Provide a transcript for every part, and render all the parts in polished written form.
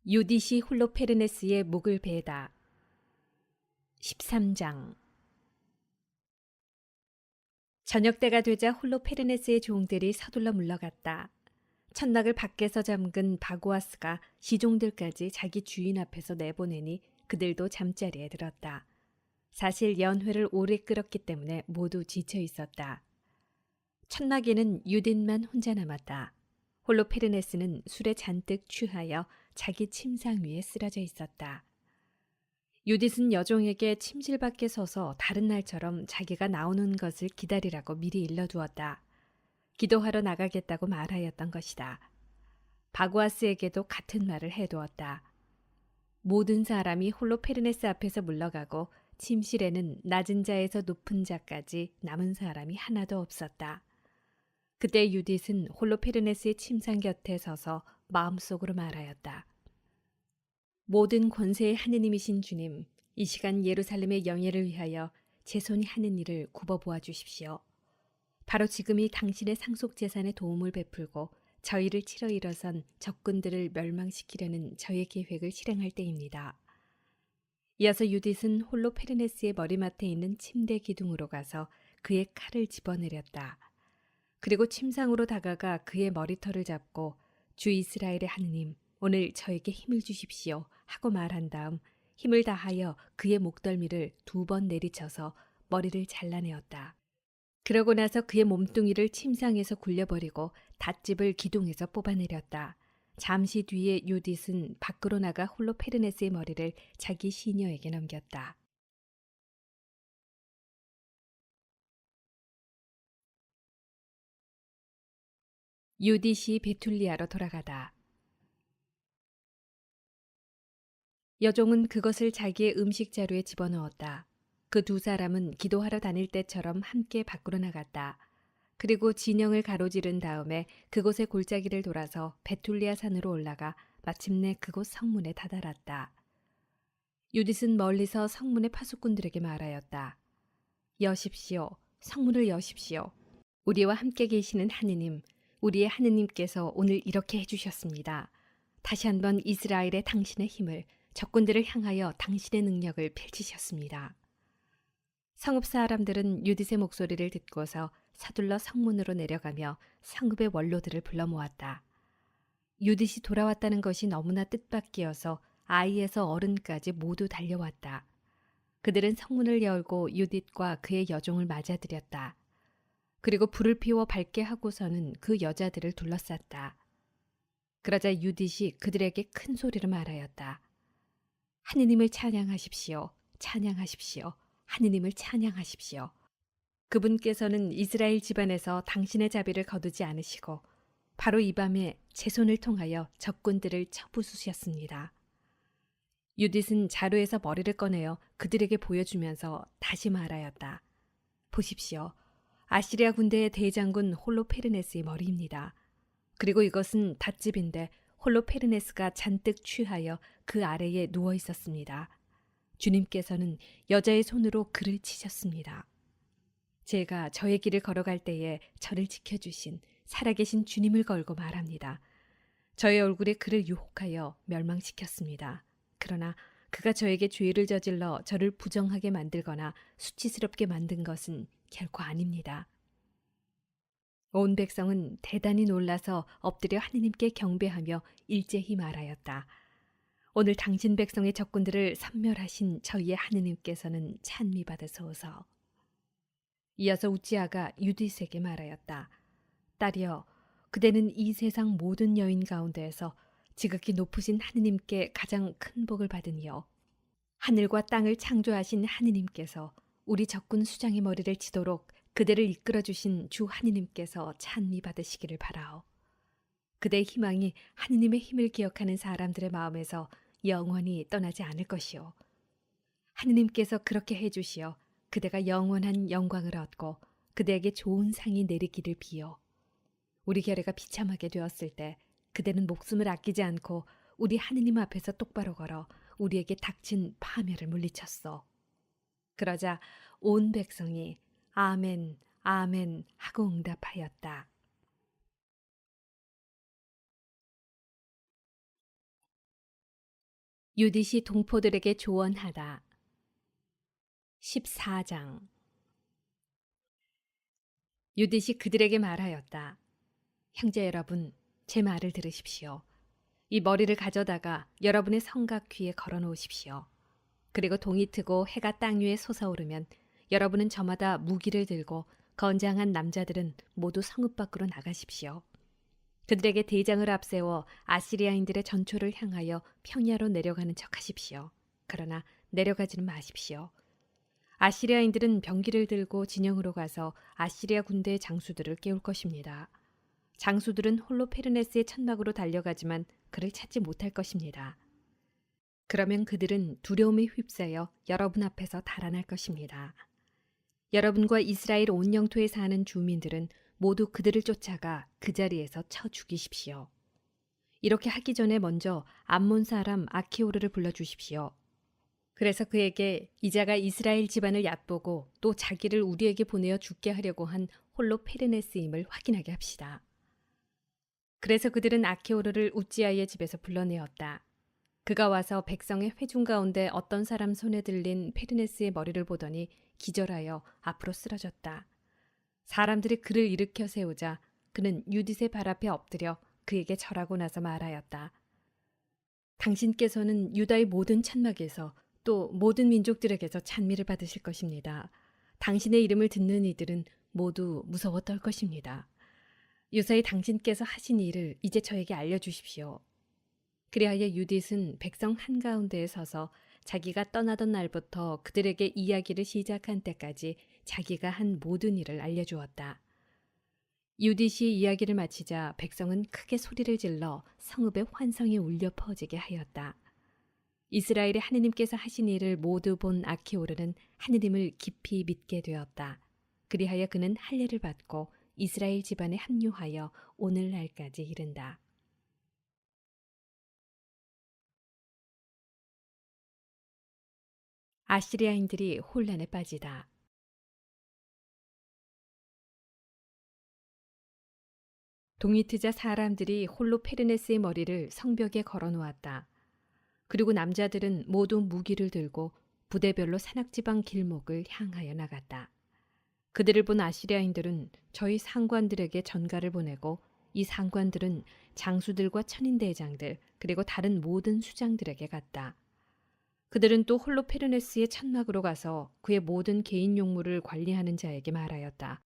유디시 홀로페르네스의 목을 베다. 13장. 저녁때가 되자 홀로페르네스의 종들이 서둘러 물러갔다. 천막을 밖에서 잠근 바고아스가 시종들까지 자기 주인 앞에서 내보내니 그들도 잠자리에 들었다. 사실 연회를 오래 끌었기 때문에 모두 지쳐 있었다. 천막에는 유딘만 혼자 남았다. 홀로페르네스는 술에 잔뜩 취하여 자기 침상 위에 쓰러져 있었다. 유딧은 여종에게 침실 밖에 서서 다른 날처럼 자기가 나오는 것을 기다리라고 미리 일러두었다. 기도하러 나가겠다고 말하였던 것이다. 바고아스에게도 같은 말을 해두었다. 모든 사람이 홀로페르네스 앞에서 물러가고 침실에는 낮은 자에서 높은 자까지 남은 사람이 하나도 없었다. 그때 유딧은 홀로페르네스의 침상 곁에 서서 마음속으로 말하였다. 모든 권세의 하느님이신 주님, 이 시간 예루살렘의 영예를 위하여 제 손이 하는 일을 굽어보아 주십시오. 바로 지금이 당신의 상속재산에 도움을 베풀고 저희를 치러 일어선 적군들을 멸망시키려는 저의 계획을 실행할 때입니다. 이어서 유딧은 홀로페르네스의 머리맡에 있는 침대 기둥으로 가서 그의 칼을 집어내렸다. 그리고 침상으로 다가가 그의 머리털을 잡고 주 이스라엘의 하느님, 오늘 저에게 힘을 주십시오 하고 말한 다음 힘을 다하여 그의 목덜미를 2번 내리쳐서 머리를 잘라내었다. 그러고 나서 그의 몸뚱이를 침상에서 굴려버리고 닷집을 기둥에서 뽑아내렸다. 잠시 뒤에 유딧은 밖으로 나가 홀로페르네스의 머리를 자기 시녀에게 넘겼다. 유딧이 베툴리아로 돌아가다. 여종은 그것을 자기의 음식 자루에 집어넣었다. 그 두 사람은 기도하러 다닐 때처럼 함께 밖으로 나갔다. 그리고 진영을 가로지른 다음에 그곳의 골짜기를 돌아서 베툴리아 산으로 올라가 마침내 그곳 성문에 다다랐다. 유딧은 멀리서 성문의 파수꾼들에게 말하였다. 여십시오. 성문을 여십시오. 우리와 함께 계시는 하느님, 우리의 하느님께서 오늘 이렇게 해주셨습니다. 다시 한번 이스라엘의 당신의 힘을, 적군들을 향하여 당신의 능력을 펼치셨습니다. 성읍 사람들은 유딧의 목소리를 듣고서 서둘러 성문으로 내려가며 성읍의 원로들을 불러 모았다. 유딧이 돌아왔다는 것이 너무나 뜻밖이어서 아이에서 어른까지 모두 달려왔다. 그들은 성문을 열고 유딧과 그의 여종을 맞아들였다. 그리고 불을 피워 밝게 하고서는 그 여자들을 둘러쌌다. 그러자 유딧이 그들에게 큰 소리로 말하였다. 하느님을 찬양하십시오. 찬양하십시오. 하느님을 찬양하십시오. 그분께서는 이스라엘 집안에서 당신의 자비를 거두지 않으시고 바로 이 밤에 제 손을 통하여 적군들을 쳐부수셨습니다. 유딧은 자루에서 머리를 꺼내어 그들에게 보여주면서 다시 말하였다. 보십시오. 아시리아 군대의 대장군 홀로페르네스의 머리입니다. 그리고 이것은 닷집인데 홀로페르네스가 잔뜩 취하여 그 아래에 누워 있었습니다. 주님께서는 여자의 손으로 그를 치셨습니다. 제가 저의 길을 걸어갈 때에 저를 지켜주신 살아계신 주님을 걸고 말합니다. 저의 얼굴에 그를 유혹하여 멸망시켰습니다. 그러나 그가 저에게 죄를 저질러 저를 부정하게 만들거나 수치스럽게 만든 것은 결코 아닙니다. 온 백성은 대단히 놀라서 엎드려 하느님께 경배하며 일제히 말하였다. 오늘 당신 백성의 적군들을 섬멸하신 저희의 하느님께서는 찬미받으소서. 이어서 우찌아가 유딧에게 말하였다. 딸이여, 그대는 이 세상 모든 여인 가운데에서 지극히 높으신 하느님께 가장 큰 복을 받으니요. 하늘과 땅을 창조하신 하느님께서 우리 적군 수장의 머리를 치도록 그대를 이끌어 주신 주 하느님께서 찬미 받으시기를 바라오. 그대의 희망이 하느님의 힘을 기억하는 사람들의 마음에서 영원히 떠나지 않을 것이오. 하느님께서 그렇게 해주시어 그대가 영원한 영광을 얻고 그대에게 좋은 상이 내리기를 비요. 우리 결례가 비참하게 되었을 때 그대는 목숨을 아끼지 않고 우리 하느님 앞에서 똑바로 걸어 우리에게 닥친 파멸을 물리쳤소. 그러자 온 백성이 아멘, 아멘 하고 응답하였다. 유딧이 동포들에게 조언하다. 14장. 유딧이 그들에게 말하였다. 형제 여러분, 제 말을 들으십시오. 이 머리를 가져다가 여러분의 성곽 귀에 걸어 놓으십시오. 그리고 동이 트고 해가 땅 위에 솟아오르면 여러분은 저마다 무기를 들고 건장한 남자들은 모두 성읍 밖으로 나가십시오. 그들에게 대장을 앞세워 아시리아인들의 전초를 향하여 평야로 내려가는 척하십시오. 그러나 내려가지는 마십시오. 아시리아인들은 병기를 들고 진영으로 가서 아시리아 군대의 장수들을 깨울 것입니다. 장수들은 홀로페르네스의 천막으로 달려가지만 그를 찾지 못할 것입니다. 그러면 그들은 두려움에 휩싸여 여러분 앞에서 달아날 것입니다. 여러분과 이스라엘 온 영토에 사는 주민들은 모두 그들을 쫓아가 그 자리에서 쳐 죽이십시오. 이렇게 하기 전에 먼저 암몬 사람 아키오르를 불러주십시오. 그래서 그에게 이자가 이스라엘 집안을 얕보고 또 자기를 우리에게 보내어 죽게 하려고 한 홀로페르네스임을 확인하게 합시다. 그래서 그들은 아키오르를 우찌아의 집에서 불러내었다. 그가 와서 백성의 회중 가운데 어떤 사람 손에 들린 페르네스의 머리를 보더니 기절하여 앞으로 쓰러졌다. 사람들이 그를 일으켜 세우자 그는 유딧의 발 앞에 엎드려 그에게 절하고 나서 말하였다. 당신께서는 유다의 모든 천막에서 또 모든 민족들에게서 찬미를 받으실 것입니다. 당신의 이름을 듣는 이들은 모두 무서워 떨 것입니다. 유사히 당신께서 하신 일을 이제 저에게 알려주십시오. 그리하여 유딧은 백성 한가운데에 서서 자기가 떠나던 날부터 그들에게 이야기를 시작한 때까지 자기가 한 모든 일을 알려주었다. 유딧이 이야기를 마치자 백성은 크게 소리를 질러 성읍에 환성이 울려 퍼지게 하였다. 이스라엘의 하느님께서 하신 일을 모두 본 아키오르는 하느님을 깊이 믿게 되었다. 그리하여 그는 할례를 받고 이스라엘 집안에 합류하여 오늘날까지 이른다. 아시리아인들이 혼란에 빠지다. 동이 트자 사람들이 홀로페르네스의 머리를 성벽에 걸어 놓았다. 그리고 남자들은 모두 무기를 들고 부대별로 산악지방 길목을 향하여 나갔다. 그들을 본 아시리아인들은 저희 상관들에게 전가를 보내고 이 상관들은 장수들과 천인대장들 그리고 다른 모든 수장들에게 갔다. 그들은 또 홀로페르네스의 천막으로 가서 그의 모든 개인 용물을 관리하는 자에게 말하였다.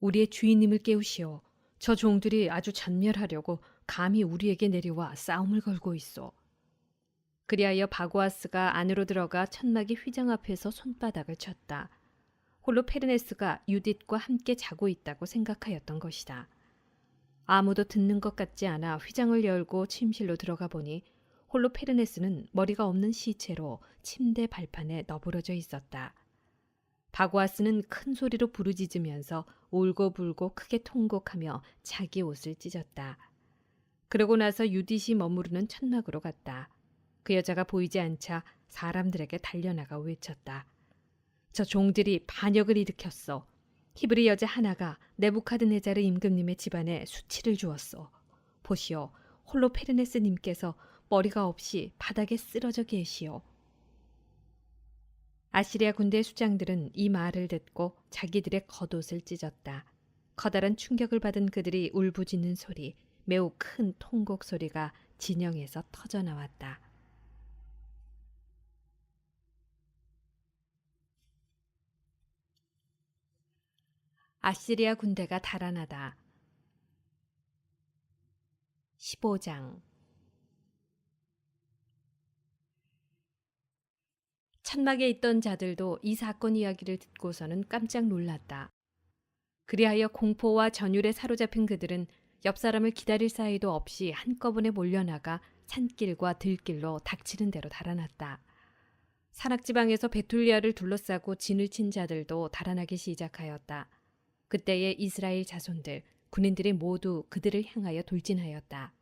우리의 주인님을 깨우시오. 저 종들이 아주 전멸하려고 감히 우리에게 내려와 싸움을 걸고 있어. 그리하여 바고아스가 안으로 들어가 천막의 휘장 앞에서 손바닥을 쳤다. 홀로페르네스가 유딧과 함께 자고 있다고 생각하였던 것이다. 아무도 듣는 것 같지 않아 휘장을 열고 침실로 들어가 보니 홀로페르네스는 머리가 없는 시체로 침대 발판에 너부러져 있었다. 바고아스는 큰 소리로 부르짖으면서 울고불고 크게 통곡하며 자기 옷을 찢었다. 그러고 나서 유딧이 머무르는 천막으로 갔다. 그 여자가 보이지 않자 사람들에게 달려나가 외쳤다. 저 종들이 반역을 일으켰어. 히브리 여자 하나가 네부카드네자르 임금님의 집안에 수치를 주었어. 보시오, 홀로페르네스님께서 머리가 없이 바닥에 쓰러져 계시오. 아시리아 군대 수장들은 이 말을 듣고 자기들의 겉옷을 찢었다. 커다란 충격을 받은 그들이 울부짖는 소리, 매우 큰 통곡 소리가 진영에서 터져나왔다. 아시리아 군대가 달아나다. 15장. 천막에 있던 자들도 이 사건 이야기를 듣고서는 깜짝 놀랐다. 그리하여 공포와 전율에 사로잡힌 그들은 옆 사람을 기다릴 사이도 없이 한꺼번에 몰려나가 산길과 들길로 닥치는 대로 달아났다. 산악지방에서 베툴리아를 둘러싸고 진을 친 자들도 달아나기 시작하였다. 그때에 이스라엘 자손들, 군인들이 모두 그들을 향하여 돌진하였다.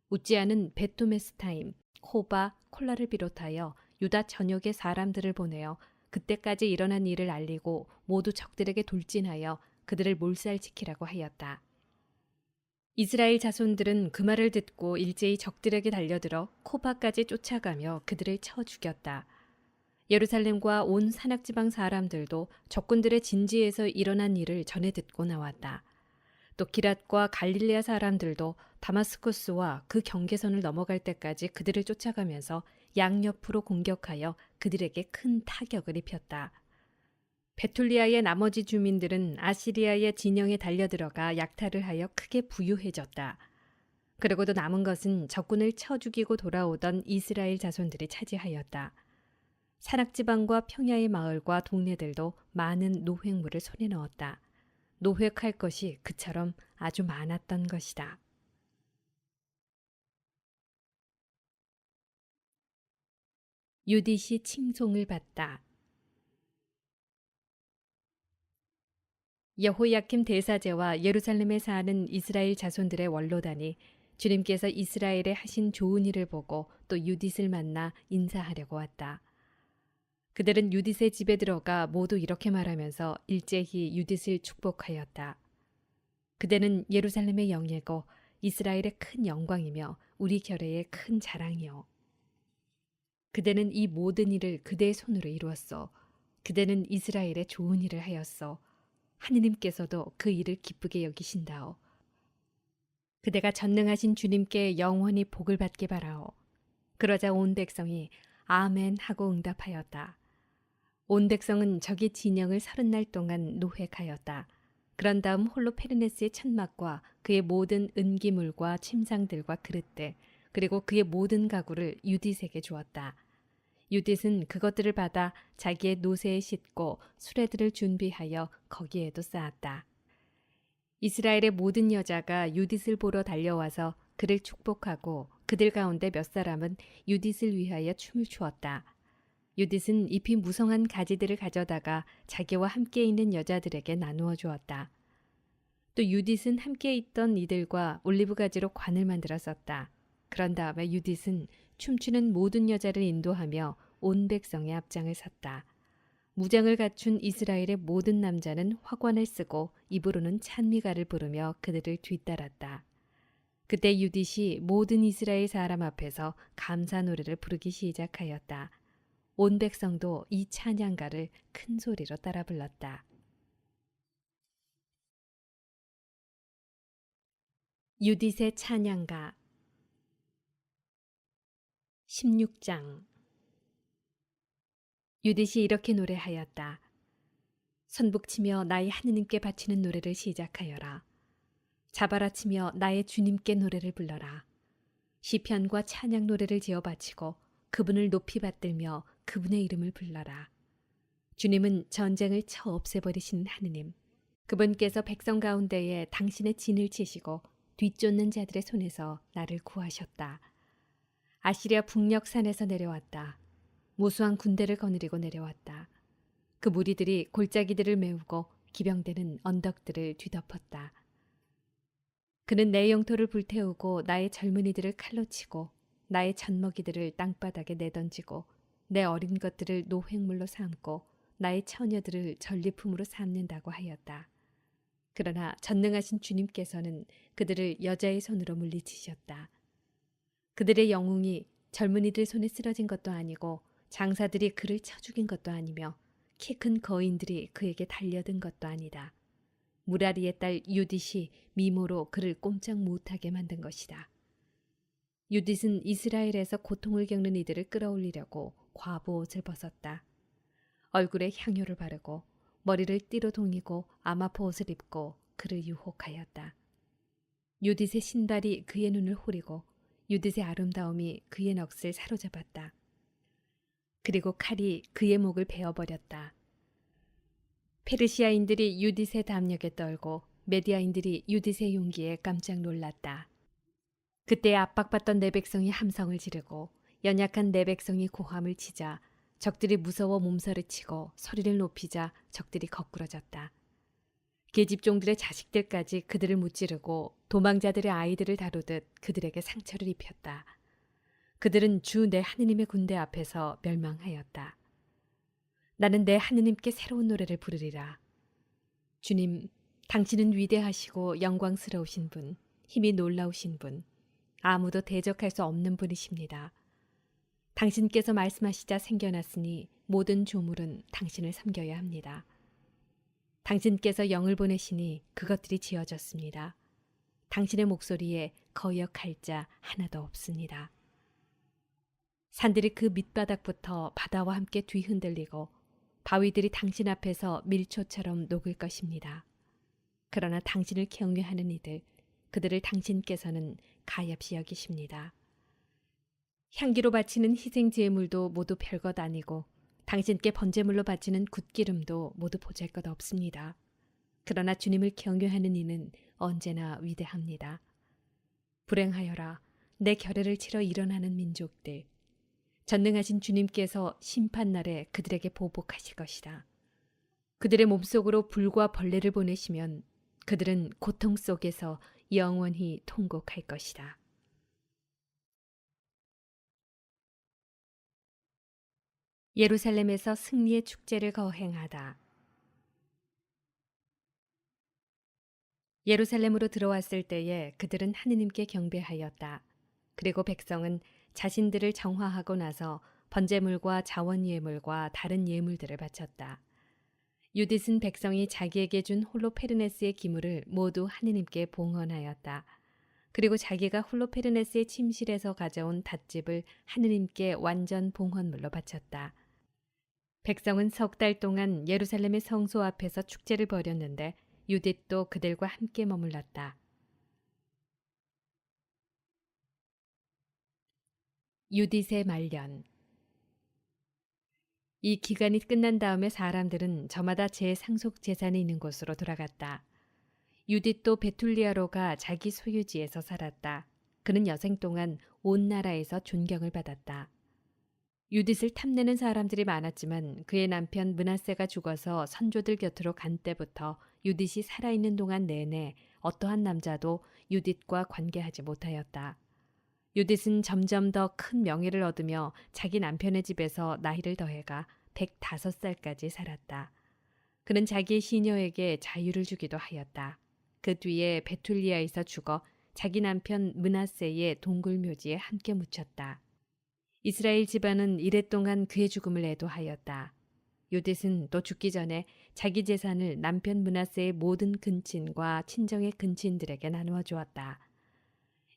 우찌아는 베토메스타임, 호바, 콜라를 비롯하여 유다 전역의 사람들을 보내어 그때까지 일어난 일을 알리고 모두 적들에게 돌진하여 그들을 몰살지키라고 하였다. 이스라엘 자손들은 그 말을 듣고 일제히 적들에게 달려들어 코바까지 쫓아가며 그들을 쳐 죽였다. 예루살렘과 온 산악지방 사람들도 적군들의 진지에서 일어난 일을 전해 듣고 나왔다. 또 기랏과 갈릴레아 사람들도 다마스쿠스와 그 경계선을 넘어갈 때까지 그들을 쫓아가면서 양옆으로 공격하여 그들에게 큰 타격을 입혔다. 베툴리아의 나머지 주민들은 아시리아의 진영에 달려들어가 약탈을 하여 크게 부유해졌다. 그러고도 남은 것은 적군을 쳐 죽이고 돌아오던 이스라엘 자손들이 차지하였다. 산악지방과 평야의 마을과 동네들도 많은 노획물을 손에 넣었다. 노획할 것이 그처럼 아주 많았던 것이다. 유딧이 칭송을 받다. 여호야kim 대사제와 예루살렘에 사는 이스라엘 자손들의 원로단이 주님께서 이스라엘에 하신 좋은 일을 보고 또 유딧을 만나 인사하려고 왔다. 그들은 유딧의 집에 들어가 모두 이렇게 말하면서 일제히 유딧을 축복하였다. 그대는 예루살렘의 영예고 이스라엘의 큰 영광이며 우리 결의의 큰 자랑이요. 그대는 이 모든 일을 그대의 손으로 이루었소. 그대는 이스라엘에 좋은 일을 하였소. 하느님께서도 그 일을 기쁘게 여기신다오. 그대가 전능하신 주님께 영원히 복을 받게 바라오. 그러자 온 백성이 아멘 하고 응답하였다. 온 백성은 저기 진영을 30날 동안 노획하였다. 그런 다음 홀로페르네스의 천막과 그의 모든 은기물과 침상들과 그릇들 그리고 그의 모든 가구를 유딧에게 주었다. 유딧은 그것들을 받아 자기의 노새에 싣고 수레들을 준비하여 거기에도 쌓았다. 이스라엘의 모든 여자가 유딧을 보러 달려와서 그를 축복하고 그들 가운데 몇 사람은 유딧을 위하여 춤을 추었다. 유딧은 잎이 무성한 가지들을 가져다가 자기와 함께 있는 여자들에게 나누어 주었다. 또 유딧은 함께 있던 이들과 올리브 가지로 관을 만들어 썼다. 그런 다음에 유딧은 춤추는 모든 여자를 인도하며 온 백성의 앞장을 섰다. 무장을 갖춘 이스라엘의 모든 남자는 화관을 쓰고 입으로는 찬미가를 부르며 그들을 뒤따랐다. 그때 유딧이 모든 이스라엘 사람 앞에서 감사 노래를 부르기 시작하였다. 온 백성도 이 찬양가를 큰 소리로 따라 불렀다. 유딧의 찬양가 16장 유딧이 이렇게 노래하였다. 선복치며 나의 하느님께 바치는 노래를 시작하여라. 자바라치며 나의 주님께 노래를 불러라. 시편과 찬양 노래를 지어 바치고 그분을 높이 받들며 그분의 이름을 불러라. 주님은 전쟁을 쳐 없애버리시는 하느님. 그분께서 백성 가운데에 당신의 진을 치시고 뒤쫓는 자들의 손에서 나를 구하셨다. 아시리아 북녘 산에서 내려왔다. 무수한 군대를 거느리고 내려왔다. 그 무리들이 골짜기들을 메우고 기병대는 언덕들을 뒤덮었다. 그는 내 영토를 불태우고 나의 젊은이들을 칼로 치고 나의 젖먹이들을 땅바닥에 내던지고 내 어린 것들을 노획물로 삼고 나의 처녀들을 전리품으로 삼는다고 하였다. 그러나 전능하신 주님께서는 그들을 여자의 손으로 물리치셨다. 그들의 영웅이 젊은이들 손에 쓰러진 것도 아니고 장사들이 그를 쳐 죽인 것도 아니며 키 큰 거인들이 그에게 달려든 것도 아니다. 무라리의 딸 유딧이 미모로 그를 꼼짝 못하게 만든 것이다. 유딧은 이스라엘에서 고통을 겪는 이들을 끌어올리려고 과부 옷을 벗었다. 얼굴에 향유를 바르고 머리를 띠로 동이고 아마포 옷을 입고 그를 유혹하였다. 유딧의 신발이 그의 눈을 호리고 유딧의 아름다움이 그의 넋을 사로잡았다. 그리고 칼이 그의 목을 베어버렸다. 페르시아인들이 유딧의 담력에 떨고 메디아인들이 유딧의 용기에 깜짝 놀랐다. 그때 압박받던 내 백성이 함성을 지르고 연약한 내 백성이 고함을 치자 적들이 무서워 몸서리치고 소리를 높이자 적들이 거꾸러졌다. 계집종들의 자식들까지 그들을 무찌르고 도망자들의 아이들을 다루듯 그들에게 상처를 입혔다. 그들은 주 내 하느님의 군대 앞에서 멸망하였다. 나는 내 하느님께 새로운 노래를 부르리라. 주님, 당신은 위대하시고 영광스러우신 분, 힘이 놀라우신 분, 아무도 대적할 수 없는 분이십니다. 당신께서 말씀하시자 생겨났으니 모든 조물은 당신을 섬겨야 합니다. 당신께서 영을 보내시니 그것들이 지어졌습니다. 당신의 목소리에 거역할 자 하나도 없습니다. 산들이 그 밑바닥부터 바다와 함께 뒤흔들리고 바위들이 당신 앞에서 밀초처럼 녹을 것입니다. 그러나 당신을 경외하는 이들, 그들을 당신께서는 가엾이 여기십니다. 향기로 바치는 희생 제물도 모두 별것 아니고 당신께 번제물로 바치는 굿기름도 모두 보잘것 없습니다. 그러나 주님을 경외하는 이는 언제나 위대합니다. 불행하여라, 내 결례를 치러 일어나는 민족들. 전능하신 주님께서 심판날에 그들에게 보복하실 것이다. 그들의 몸속으로 불과 벌레를 보내시면 그들은 고통 속에서 영원히 통곡할 것이다. 예루살렘에서 승리의 축제를 거행하다. 예루살렘으로 들어왔을 때에 그들은 하느님께 경배하였다. 그리고 백성은 자신들을 정화하고 나서 번제물과 자원 예물과 다른 예물들을 바쳤다. 유딧은 백성이 자기에게 준 홀로페르네스의 기물을 모두 하느님께 봉헌하였다. 그리고 자기가 홀로페르네스의 침실에서 가져온 닷집을 하느님께 완전 봉헌물로 바쳤다. 백성은 석 달 동안 예루살렘의 성소 앞에서 축제를 벌였는데 유딧도 그들과 함께 머물렀다. 유딧의 말년. 이 기간이 끝난 다음에 사람들은 저마다 제 상속 재산이 있는 곳으로 돌아갔다. 유딧도 베툴리아로가 자기 소유지에서 살았다. 그는 여생 동안 온 나라에서 존경을 받았다. 유딧을 탐내는 사람들이 많았지만 그의 남편 므낫세가 죽어서 선조들 곁으로 간 때부터 유딧이 살아있는 동안 내내 어떠한 남자도 유딧과 관계하지 못하였다. 유딧은 점점 더 큰 명예를 얻으며 자기 남편의 집에서 나이를 더해가 105살까지 살았다. 그는 자기의 시녀에게 자유를 주기도 하였다. 그 뒤에 베툴리아에서 죽어 자기 남편 므낫세의 동굴묘지에 함께 묻혔다. 이스라엘 집안은 이랫동안 그의 죽음을 애도하였다. 유딧은 또 죽기 전에 자기 재산을 남편 므낫세의 모든 근친과 친정의 근친들에게 나누어 주었다.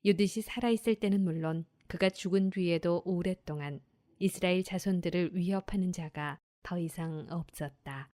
유딧이 살아있을 때는 물론 그가 죽은 뒤에도 오랫동안 이스라엘 자손들을 위협하는 자가 더 이상 없었다.